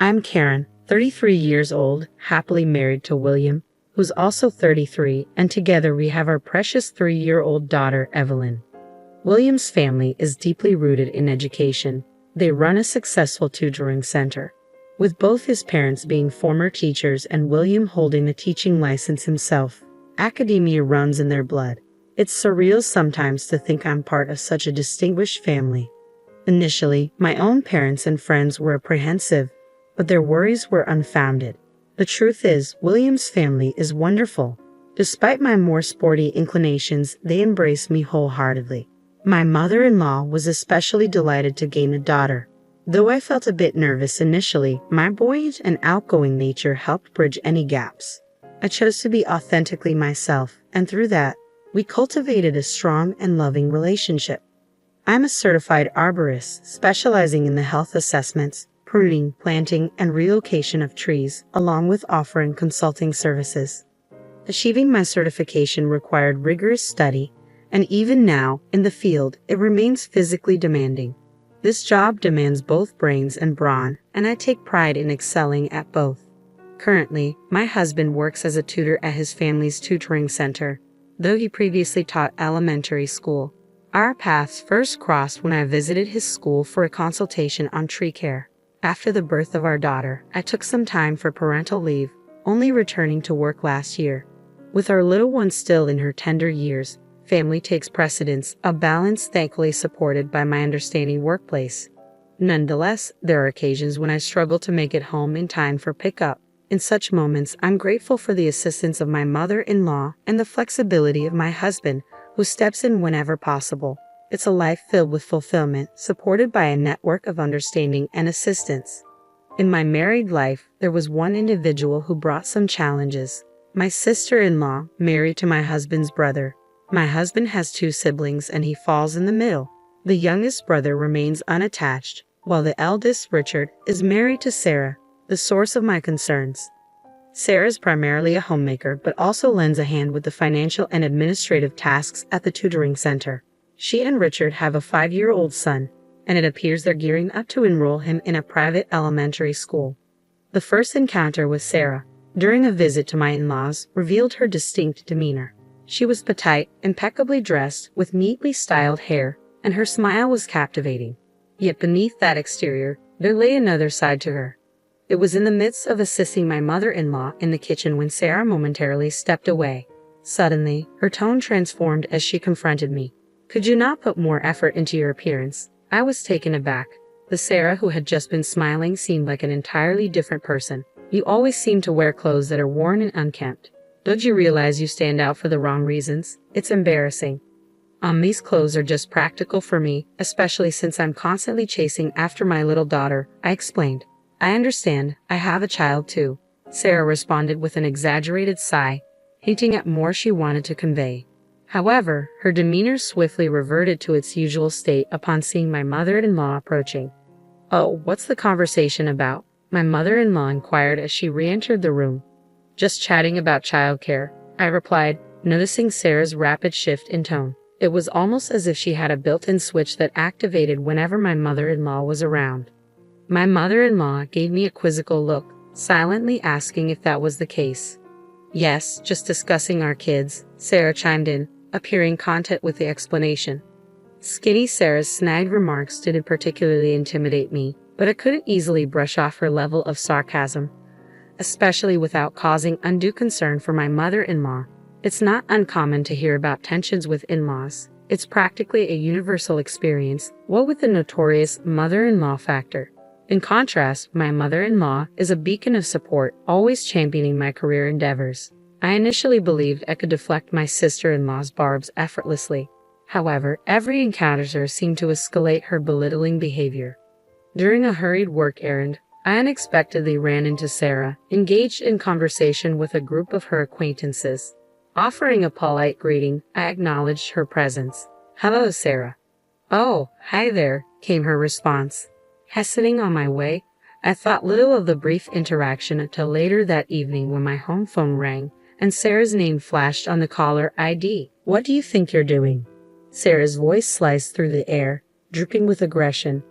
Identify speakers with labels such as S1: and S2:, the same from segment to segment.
S1: I'm Karen, 33 years old, happily married to William, who's also 33, and together we have our precious 3-year-old daughter, Evelyn. William's family is deeply rooted in education. They run a successful tutoring center, with both his parents being former teachers and William holding a teaching license himself. Academia runs in their blood. It's surreal sometimes to think I'm part of such a distinguished family. Initially, my own parents and friends were apprehensive, but their worries were unfounded. The truth is, William's family is wonderful. Despite my more sporty inclinations, they embrace me wholeheartedly. My mother-in-law was especially delighted to gain a daughter. Though I felt a bit nervous initially, my buoyant and outgoing nature helped bridge any gaps. I chose to be authentically myself, and through that, we cultivated a strong and loving relationship. I'm a certified arborist, specializing in the health assessments, pruning, planting, and relocation of trees, along with offering consulting services. Achieving my certification required rigorous study, and even now, in the field, it remains physically demanding. This job demands both brains and brawn, and I take pride in excelling at both. Currently, my husband works as a tutor at his family's tutoring center, though he previously taught elementary school. Our paths first crossed when I visited his school for a consultation on tree care. After the birth of our daughter, I took some time for parental leave, only returning to work last year. With our little one still in her tender years, family takes precedence, a balance thankfully supported by my understanding workplace. Nonetheless, there are occasions when I struggle to make it home in time for pickup. In such moments, I'm grateful for the assistance of my mother-in-law and the flexibility of my husband, who steps in whenever possible. It's a life filled with fulfillment, supported by a network of understanding and assistance. In my married life, there was one individual who brought some challenges. My sister-in-law, married to my husband's brother. My husband has 2 siblings and he falls in the middle. The youngest brother remains unattached, while the eldest, Richard, is married to Sarah, the source of my concerns. Sarah is primarily a homemaker but also lends a hand with the financial and administrative tasks at the tutoring center. She and Richard have a 5-year-old son, and it appears they're gearing up to enroll him in a private elementary school. The first encounter with Sarah, during a visit to my in-laws, revealed her distinct demeanor. She was petite, impeccably dressed, with neatly styled hair, and her smile was captivating. Yet beneath that exterior, there lay another side to her. It was in the midst of assisting my mother-in-law in the kitchen when Sarah momentarily stepped away. Suddenly, her tone transformed as she confronted me. "Could you not put more effort into your appearance?" I was taken aback. The Sarah who had just been smiling seemed like an entirely different person. "You always seem to wear clothes that are worn and unkempt. Don't you realize you stand out for the wrong reasons? It's embarrassing." These clothes are just practical for me, especially since I'm constantly chasing after my little daughter," I explained. "I understand, I have a child too," Sarah responded with an exaggerated sigh, hinting at more she wanted to convey. However, her demeanor swiftly reverted to its usual state upon seeing my mother-in-law approaching. "Oh, what's the conversation about?" my mother-in-law inquired as she re-entered the room. "Just chatting about childcare," I replied, noticing Sarah's rapid shift in tone. It was almost as if she had a built-in switch that activated whenever my mother-in-law was around. My mother-in-law gave me a quizzical look, silently asking if that was the case. "Yes, just discussing our kids," Sarah chimed in, appearing content with the explanation. Skinny Sarah's snide remarks didn't particularly intimidate me, but I couldn't easily brush off her level of sarcasm, especially without causing undue concern for my mother-in-law. It's not uncommon to hear about tensions with in-laws. It's practically a universal experience, what with the notorious mother-in-law factor. In contrast, my mother-in-law is a beacon of support, always championing my career endeavors. I initially believed I could deflect my sister-in-law's barbs effortlessly. However, every encounter seemed to escalate her belittling behavior. During a hurried work errand, I unexpectedly ran into Sarah, engaged in conversation with a group of her acquaintances. Offering a polite greeting, I acknowledged her presence. "Hello, Sarah." "Oh, hi there," came her response. Hastening on my way, I thought little of the brief interaction until later that evening when my home phone rang and Sarah's name flashed on the caller ID. "What do you think you're doing?" Sarah's voice sliced through the air, dripping with aggression.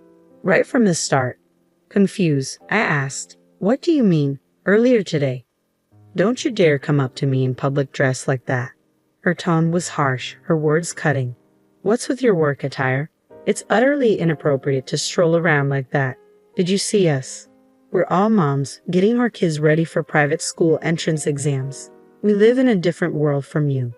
S1: Right from the start. Confused, I asked, What do you mean? Earlier today? Don't you dare come up to me in public dressed like that. Her tone was harsh, her words cutting. What's with your work attire? It's utterly inappropriate to stroll around like that. Did you see us? We're all moms, getting our kids ready for private school entrance exams. We live in a different world from you.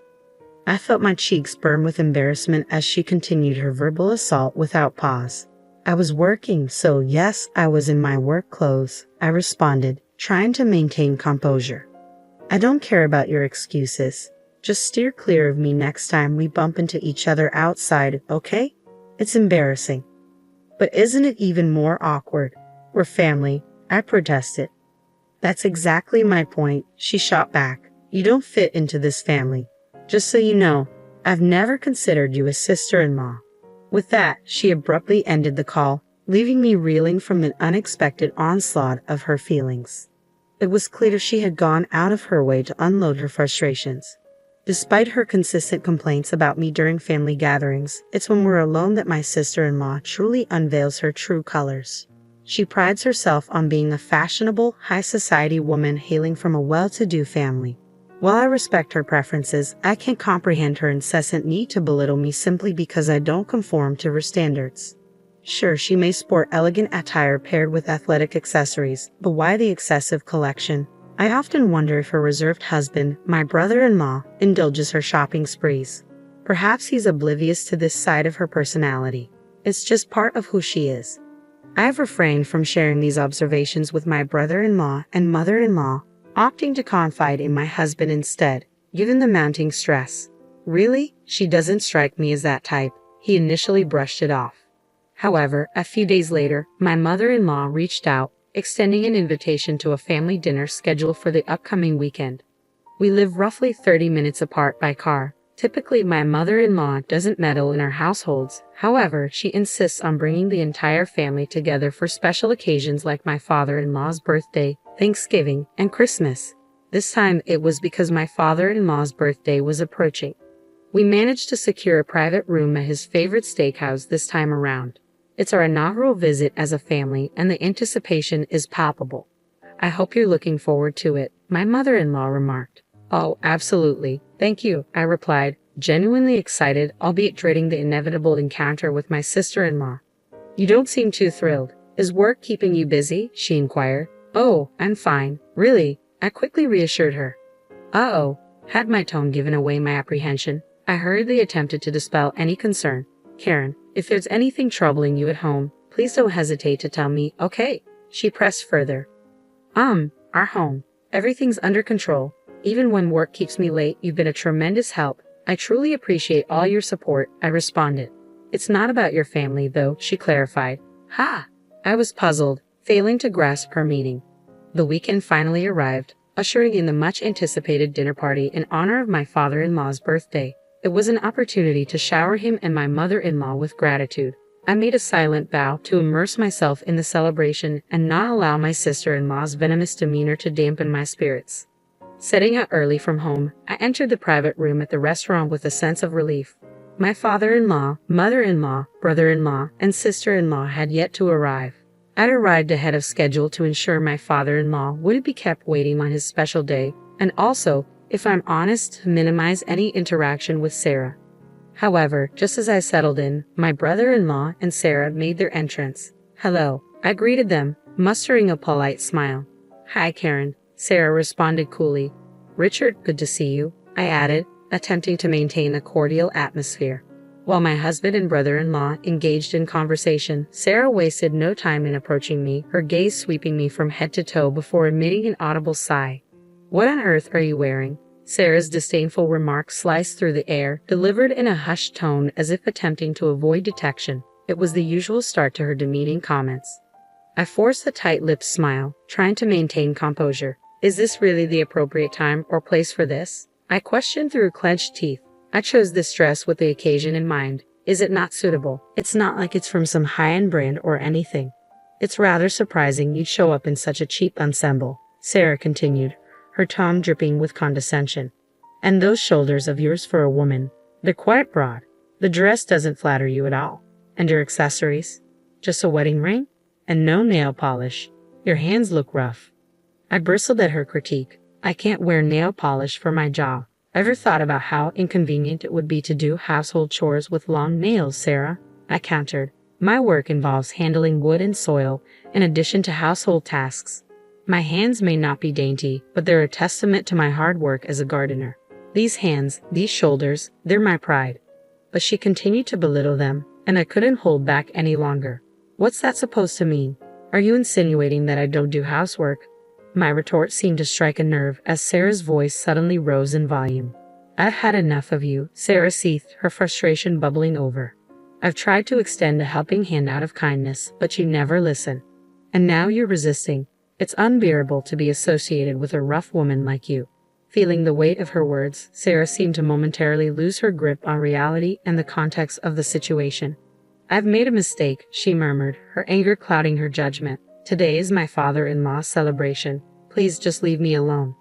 S1: I felt my cheeks burn with embarrassment as she continued her verbal assault without pause. I was working, so yes, I was in my work clothes, I responded, trying to maintain composure. I don't care about your excuses. Just steer clear of me next time we bump into each other outside, okay? It's embarrassing. But isn't it even more awkward? We're family, I protested. That's exactly my point, she shot back. You don't fit into this family. Just so you know, I've never considered you a sister-in-law. With that, she abruptly ended the call, leaving me reeling from an unexpected onslaught of her feelings. It was clear she had gone out of her way to unload her frustrations. Despite her consistent complaints about me during family gatherings, it's when we're alone that my sister-in-law truly unveils her true colors. She prides herself on being a fashionable, high-society woman hailing from a well-to-do family. While I respect her preferences, I can't comprehend her incessant need to belittle me simply because I don't conform to her standards. Sure, she may sport elegant attire paired with athletic accessories, but why the excessive collection? I often wonder if her reserved husband, my brother-in-law, indulges her shopping sprees. Perhaps he's oblivious to this side of her personality. It's just part of who she is. I have refrained from sharing these observations with my brother-in-law and mother-in-law, opting to confide in my husband instead, given the mounting stress. Really? She doesn't strike me as that type. He initially brushed it off. However, a few days later, my mother-in-law reached out, extending an invitation to a family dinner scheduled for the upcoming weekend. We live roughly 30 minutes apart by car. Typically, my mother-in-law doesn't meddle in our households. However, she insists on bringing the entire family together for special occasions like my father-in-law's birthday, Thanksgiving, and Christmas. This time, it was because my father-in-law's birthday was approaching. We managed to secure a private room at his favorite steakhouse this time around. It's our inaugural visit as a family, and the anticipation is palpable. I hope you're looking forward to it, my mother-in-law remarked. Oh, absolutely. Thank you, I replied, genuinely excited, albeit dreading the inevitable encounter with my sister-in-law. You don't seem too thrilled. Is work keeping you busy? She inquired. Oh, I'm fine. Really? I quickly reassured her. Uh-oh. Had my tone given away my apprehension, I hurriedly attempted to dispel any concern. Karen, if there's anything troubling you at home, please don't hesitate to tell me, okay? She pressed further. Our home. Everything's under control. Even when work keeps me late, you've been a tremendous help. I truly appreciate all your support, I responded. It's not about your family, though, she clarified. Ha! I was puzzled, failing to grasp her meaning. The weekend finally arrived, ushering in the much-anticipated dinner party in honor of my father-in-law's birthday. It was an opportunity to shower him and my mother-in-law with gratitude. I made a silent vow to immerse myself in the celebration and not allow my sister-in-law's venomous demeanor to dampen my spirits. Setting out early from home, I entered the private room at the restaurant with a sense of relief. My father-in-law, mother-in-law, brother-in-law, and sister-in-law had yet to arrive. I'd arrived ahead of schedule to ensure my father-in-law wouldn't be kept waiting on his special day, and also, if I'm honest, to minimize any interaction with Sarah. However, just as I settled in, my brother-in-law and Sarah made their entrance. Hello, I greeted them, mustering a polite smile. Hi, Karen, Sarah responded coolly. Richard, good to see you, I added, attempting to maintain a cordial atmosphere. While my husband and brother-in-law engaged in conversation, Sarah wasted no time in approaching me, her gaze sweeping me from head to toe before emitting an audible sigh. What on earth are you wearing? Sarah's disdainful remark sliced through the air, delivered in a hushed tone as if attempting to avoid detection. It was the usual start to her demeaning comments. I forced a tight-lipped smile, trying to maintain composure. Is this really the appropriate time or place for this? I questioned through clenched teeth. I chose this dress with the occasion in mind. Is it not suitable? It's not like it's from some high-end brand or anything. It's rather surprising you'd show up in such a cheap ensemble, Sarah continued, her tone dripping with condescension. And those shoulders of yours for a woman, they're quite broad. The dress doesn't flatter you at all. And your accessories? Just a wedding ring? And no nail polish. Your hands look rough. I bristled at her critique. I can't wear nail polish for my job. Ever thought about how inconvenient it would be to do household chores with long nails, Sarah? I countered. My work involves handling wood and soil, in addition to household tasks. My hands may not be dainty, but they're a testament to my hard work as a gardener. These hands, these shoulders, they're my pride. But she continued to belittle them, and I couldn't hold back any longer. What's that supposed to mean? Are you insinuating that I don't do housework? My retort seemed to strike a nerve as Sarah's voice suddenly rose in volume. I've had enough of you, Sarah seethed, her frustration bubbling over. I've tried to extend a helping hand out of kindness, but you never listen. And now you're resisting. It's unbearable to be associated with a rough woman like you. Feeling the weight of her words, Sarah seemed to momentarily lose her grip on reality and the context of the situation. I've made a mistake, she murmured, her anger clouding her judgment. Today is my father-in-law's celebration. Please just leave me alone.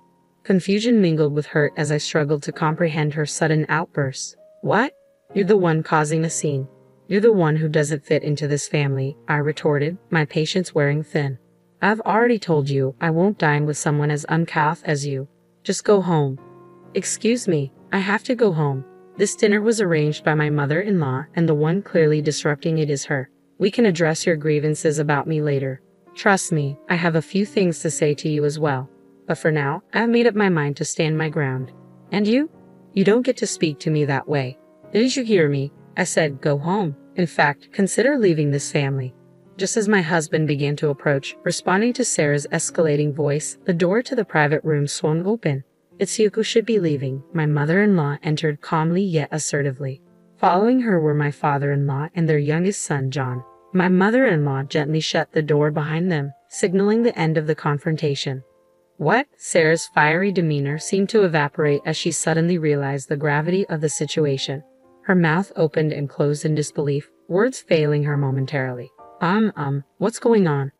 S1: Confusion mingled with hurt as I struggled to comprehend her sudden outburst. What? You're the one causing a scene. You're the one who doesn't fit into this family, I retorted, my patience wearing thin. I've already told you I won't dine with someone as uncouth as you. Just go home. Excuse me, I have to go home. This dinner was arranged by my mother-in-law, and the one clearly disrupting it is her. We can address your grievances about me later. Trust me, I have a few things to say to you as well. But for now, I've made up my mind to stand my ground. And you? You don't get to speak to me that way. Didn't you hear me? I said go home. In fact, consider leaving this family. Just as my husband began to approach, responding to Sarah's escalating voice, the door to the private room swung open. It's you who should be leaving, my mother-in-law entered calmly yet assertively. Following her were my father-in-law and their youngest son, John. My mother-in-law gently shut the door behind them, signaling the end of the confrontation. What? Sarah's fiery demeanor seemed to evaporate as she suddenly realized the gravity of the situation. Her mouth opened and closed in disbelief, words failing her momentarily. What's going on?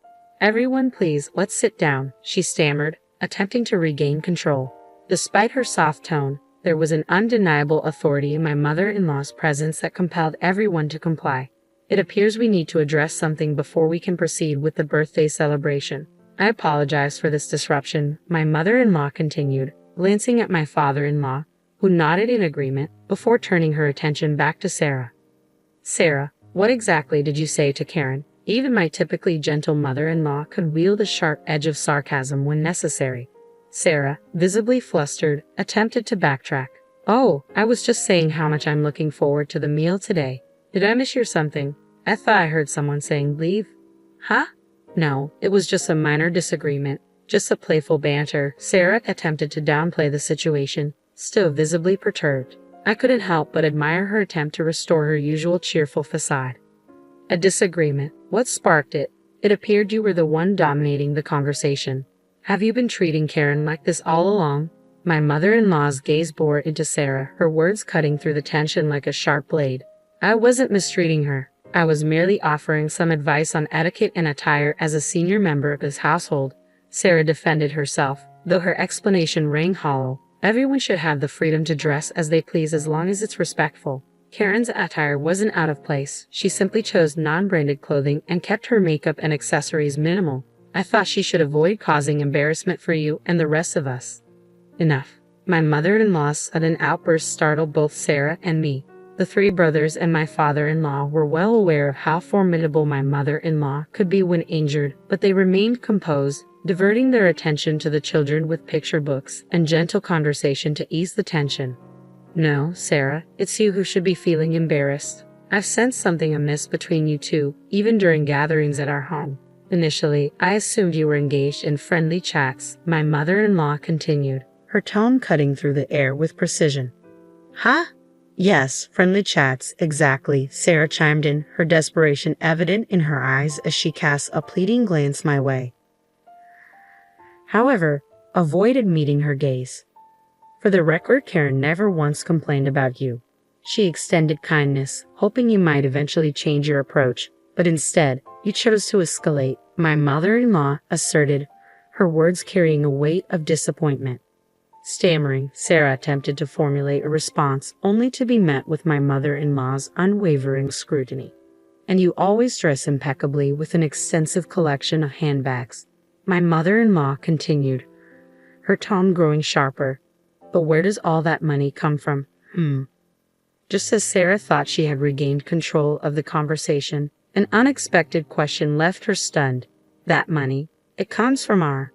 S1: Everyone please, let's sit down, she stammered, attempting to regain control. Despite her soft tone, there was an undeniable authority in my mother-in-law's presence that compelled everyone to comply. It appears we need to address something before we can proceed with the birthday celebration. I apologize for this disruption, my mother-in-law continued, glancing at my father-in-law, who nodded in agreement before turning her attention back to Sarah. Sarah, what exactly did you say to Karen? Even my typically gentle mother-in-law could wield a sharp edge of sarcasm when necessary. Sarah, visibly flustered, attempted to backtrack. Oh, I was just saying how much I'm looking forward to the meal today. Did I mishear something? I thought I heard someone saying leave. Huh? No, it was just a minor disagreement, just a playful banter. Sarah attempted to downplay the situation, still visibly perturbed. I couldn't help but admire her attempt to restore her usual cheerful facade. A disagreement. What sparked it? It appeared you were the one dominating the conversation. Have you been treating Karen like this all along? My mother-in-law's gaze bore into Sarah, her words cutting through the tension like a sharp blade. I wasn't mistreating her. I was merely offering some advice on etiquette and attire as a senior member of this household. Sarah defended herself, though her explanation rang hollow. Everyone should have the freedom to dress as they please as long as it's respectful. Karen's attire wasn't out of place. She simply chose non-branded clothing and kept her makeup and accessories minimal. I thought she should avoid causing embarrassment for you and the rest of us. Enough. My mother-in-law's sudden outburst startled both Sarah and me. The three brothers and my father-in-law were well aware of how formidable my mother-in-law could be when injured, but they remained composed, diverting their attention to the children with picture books and gentle conversation to ease the tension. No, Sarah, it's you who should be feeling embarrassed. I've sensed something amiss between you two, even during gatherings at our home. Initially, I assumed you were engaged in friendly chats, my mother-in-law continued, her tone cutting through the air with precision. Huh? Yes, friendly chats, exactly, Sarah chimed in, her desperation evident in her eyes as she cast a pleading glance my way. However, avoided meeting her gaze. For the record, Karen never once complained about you. She extended kindness, hoping you might eventually change your approach, but instead, you chose to escalate, my mother-in-law asserted, her words carrying a weight of disappointment. Stammering, Sarah attempted to formulate a response, only to be met with my mother-in-law's unwavering scrutiny. And you always dress impeccably with an extensive collection of handbags. My mother-in-law continued, her tone growing sharper. But where does all that money come from? Just as Sarah thought she had regained control of the conversation, an unexpected question left her stunned. That money? It comes from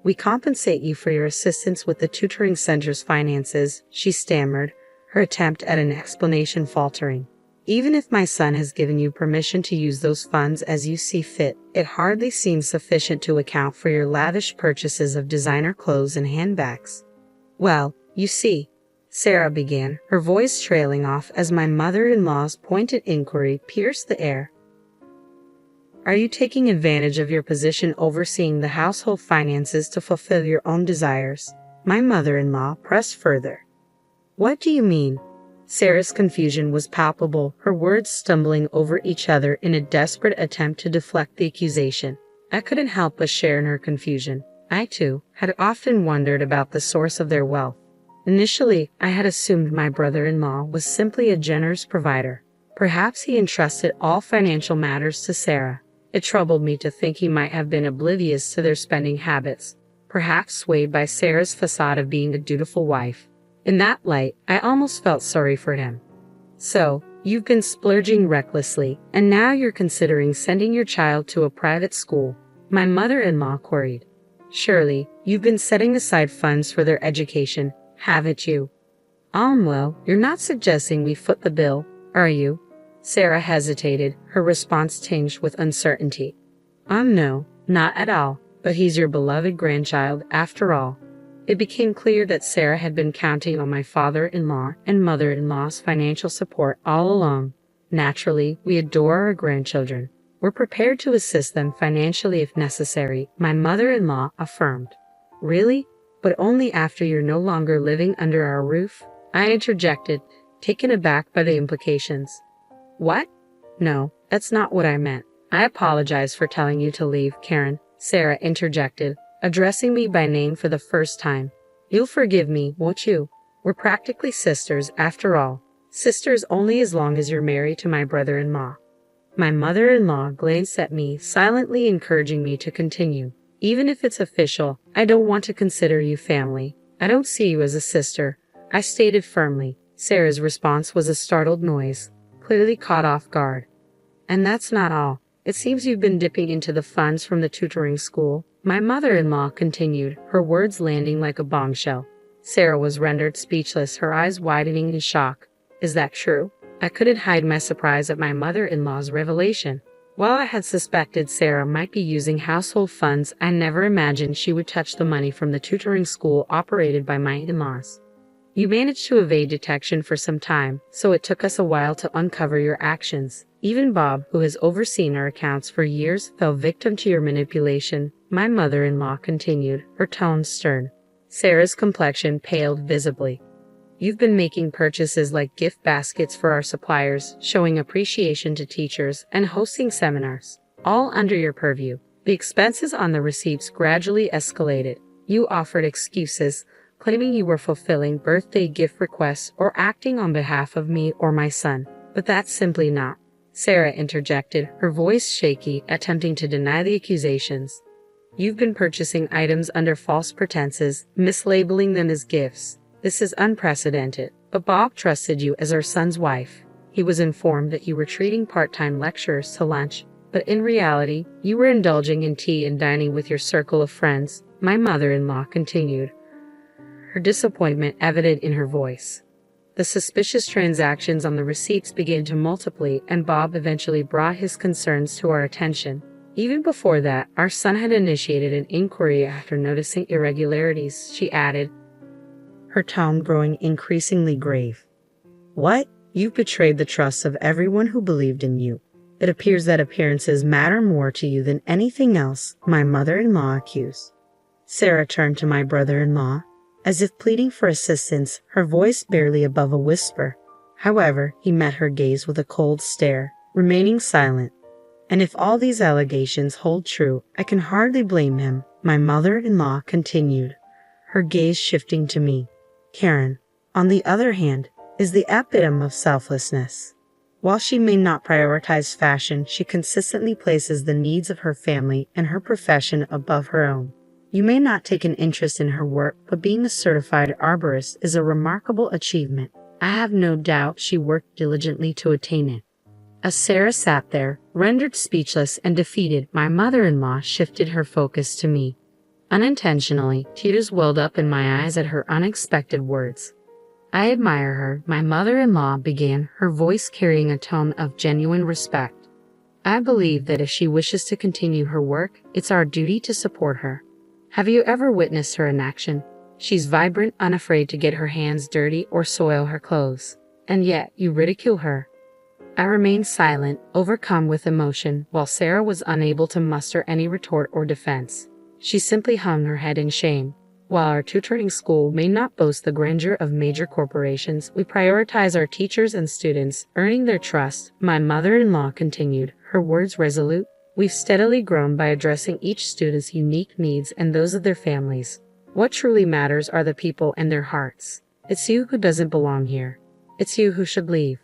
S1: we compensate you for your assistance with the tutoring center's finances, she stammered, her attempt at an explanation faltering. Even if my son has given you permission to use those funds as you see fit, it hardly seems sufficient to account for your lavish purchases of designer clothes and handbags. Well, you see, Sarah began, her voice trailing off as my mother-in-law's pointed inquiry pierced the air. Are you taking advantage of your position overseeing the household finances to fulfill your own desires? My mother-in-law pressed further. What do you mean? Sarah's confusion was palpable, her words stumbling over each other in a desperate attempt to deflect the accusation. I couldn't help but share in her confusion. I, too, had often wondered about the source of their wealth. Initially, I had assumed my brother-in-law was simply a generous provider. Perhaps he entrusted all financial matters to Sarah. It troubled me to think he might have been oblivious to their spending habits, perhaps swayed by Sarah's facade of being a dutiful wife. In that light, I almost felt sorry for him. So, you've been splurging recklessly, and now you're considering sending your child to a private school? My mother-in-law queried. Surely, you've been setting aside funds for their education, haven't you? Well, you're not suggesting we foot the bill, are you? Sarah hesitated, her response tinged with uncertainty. No, not at all, but he's your beloved grandchild after all. It became clear that Sarah had been counting on my father-in-law and mother-in-law's financial support all along. Naturally, we adore our grandchildren. We're prepared to assist them financially if necessary, my mother-in-law affirmed. Really? But only after you're no longer living under our roof? I interjected, taken aback by the implications. What? No, that's not what I meant. I apologize for telling you to leave, Karen, Sarah interjected, addressing me by name for the first time. You'll forgive me, won't you? We're practically sisters, after all. Sisters only as long as you're married to my brother-in-law. My mother-in-law glanced at me, silently encouraging me to continue. Even if it's official, I don't want to consider you family. I don't see you as a sister, I stated firmly. Sarah's response was a startled noise, clearly caught off guard. And that's not all. It seems you've been dipping into the funds from the tutoring school. My mother-in-law continued, her words landing like a bombshell. Sarah was rendered speechless, her eyes widening in shock. Is that true? I couldn't hide my surprise at my mother-in-law's revelation. While I had suspected Sarah might be using household funds, I never imagined she would touch the money from the tutoring school operated by my in-laws. You managed to evade detection for some time, so it took us a while to uncover your actions. Even Bob, who has overseen our accounts for years, fell victim to your manipulation, my mother-in-law continued, her tone stern. Sarah's complexion paled visibly. You've been making purchases like gift baskets for our suppliers, showing appreciation to teachers, and hosting seminars, all under your purview. The expenses on the receipts gradually escalated. You offered excuses, claiming you were fulfilling birthday gift requests or acting on behalf of me or my son. But that's simply not. Sarah interjected, her voice shaky, attempting to deny the accusations. You've been purchasing items under false pretenses, mislabeling them as gifts. This is unprecedented, but Bob trusted you as our son's wife. He was informed that you were treating part-time lecturers to lunch, but in reality, you were indulging in tea and dining with your circle of friends, my mother-in-law continued, her disappointment evident in her voice. The suspicious transactions on the receipts began to multiply, and Bob eventually brought his concerns to our attention. Even before that, our son had initiated an inquiry after noticing irregularities, she added, her tone growing increasingly grave. What? You've betrayed the trust of everyone who believed in you. It appears that appearances matter more to you than anything else, my mother-in-law accused. Sarah turned to my brother-in-law, as if pleading for assistance, her voice barely above a whisper. However, he met her gaze with a cold stare, remaining silent. And if all these allegations hold true, I can hardly blame him, my mother-in-law continued, her gaze shifting to me. Karen, on the other hand, is the epitome of selflessness. While she may not prioritize fashion, she consistently places the needs of her family and her profession above her own. You may not take an interest in her work, but being a certified arborist is a remarkable achievement. I have no doubt she worked diligently to attain it. As Sarah sat there, rendered speechless and defeated, my mother-in-law shifted her focus to me. Unintentionally, tears welled up in my eyes at her unexpected words. "I admire her," my mother-in-law began, her voice carrying a tone of genuine respect. "I believe that if she wishes to continue her work, it's our duty to support her. Have you ever witnessed her in action? She's vibrant, unafraid to get her hands dirty or soil her clothes. And yet, you ridicule her." I remained silent, overcome with emotion, while Sarah was unable to muster any retort or defense. She simply hung her head in shame. "While our tutoring school may not boast the grandeur of major corporations, we prioritize our teachers and students, earning their trust," my mother-in-law continued, her words resolute. "We've steadily grown by addressing each student's unique needs and those of their families. What truly matters are the people and their hearts. It's you who doesn't belong here. It's you who should leave."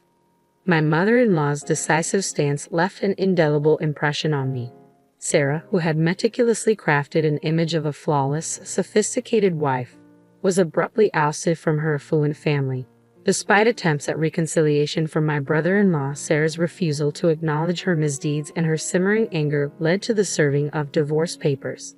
S1: My mother-in-law's decisive stance left an indelible impression on me. Sarah, who had meticulously crafted an image of a flawless, sophisticated wife, was abruptly ousted from her affluent family. Despite attempts at reconciliation from my brother-in-law, Sarah's refusal to acknowledge her misdeeds and her simmering anger led to the serving of divorce papers.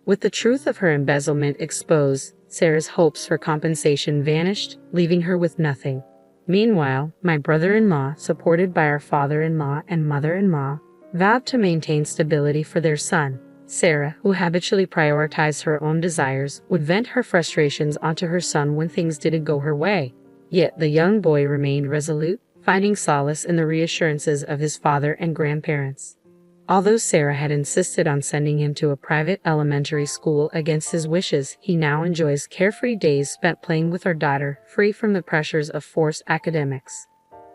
S1: With the truth of her embezzlement exposed, Sarah's hopes for compensation vanished, leaving her with nothing. Meanwhile, my brother-in-law, supported by our father-in-law and mother-in-law, vowed to maintain stability for their son. Sarah, who habitually prioritized her own desires, would vent her frustrations onto her son when things didn't go her way. Yet the young boy remained resolute, finding solace in the reassurances of his father and grandparents. Although Sarah had insisted on sending him to a private elementary school against his wishes, he now enjoys carefree days spent playing with our daughter, free from the pressures of forced academics.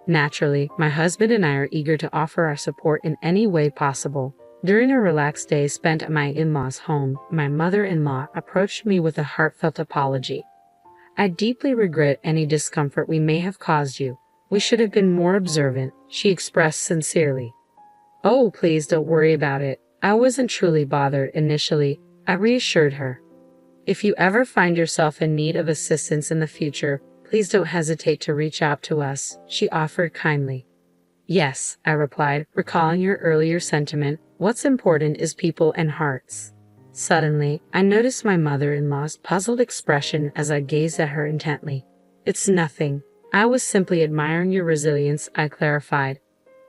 S1: Naturally, my husband and I are eager to offer our support in any way possible. During a relaxed day spent at my in-laws' home, my mother-in-law approached me with a heartfelt apology. "I deeply regret any discomfort we may have caused you. We should have been more observant," she expressed sincerely. "Oh, please don't worry about it. I wasn't truly bothered initially," I reassured her. "If you ever find yourself in need of assistance in the future, please don't hesitate to reach out to us," she offered kindly. "Yes," I replied, recalling your earlier sentiment, "what's important is people and hearts." Suddenly, I noticed my mother-in-law's puzzled expression as I gazed at her intently. "It's nothing. I was simply admiring your resilience," I clarified.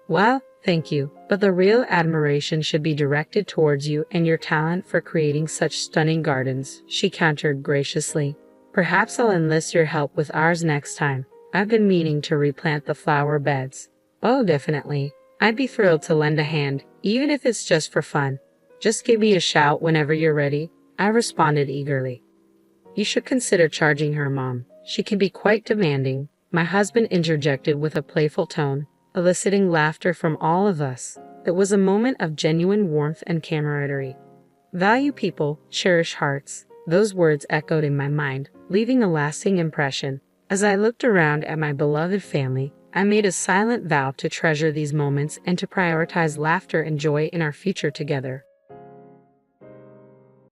S1: "Well, thank you, but the real admiration should be directed towards you and your talent for creating such stunning gardens," she countered graciously. "Perhaps I'll enlist your help with ours next time. I've been meaning to replant the flower beds." "Oh, definitely. I'd be thrilled to lend a hand, even if it's just for fun. Just give me a shout whenever you're ready," I responded eagerly. "You should consider charging her, Mom. She can be quite demanding," my husband interjected with a playful tone, eliciting laughter from all of us. It was a moment of genuine warmth and camaraderie. "Value people, cherish hearts." Those words echoed in my mind, leaving a lasting impression. As I looked around at my beloved family, I made a silent vow to treasure these moments and to prioritize laughter and joy in our future together.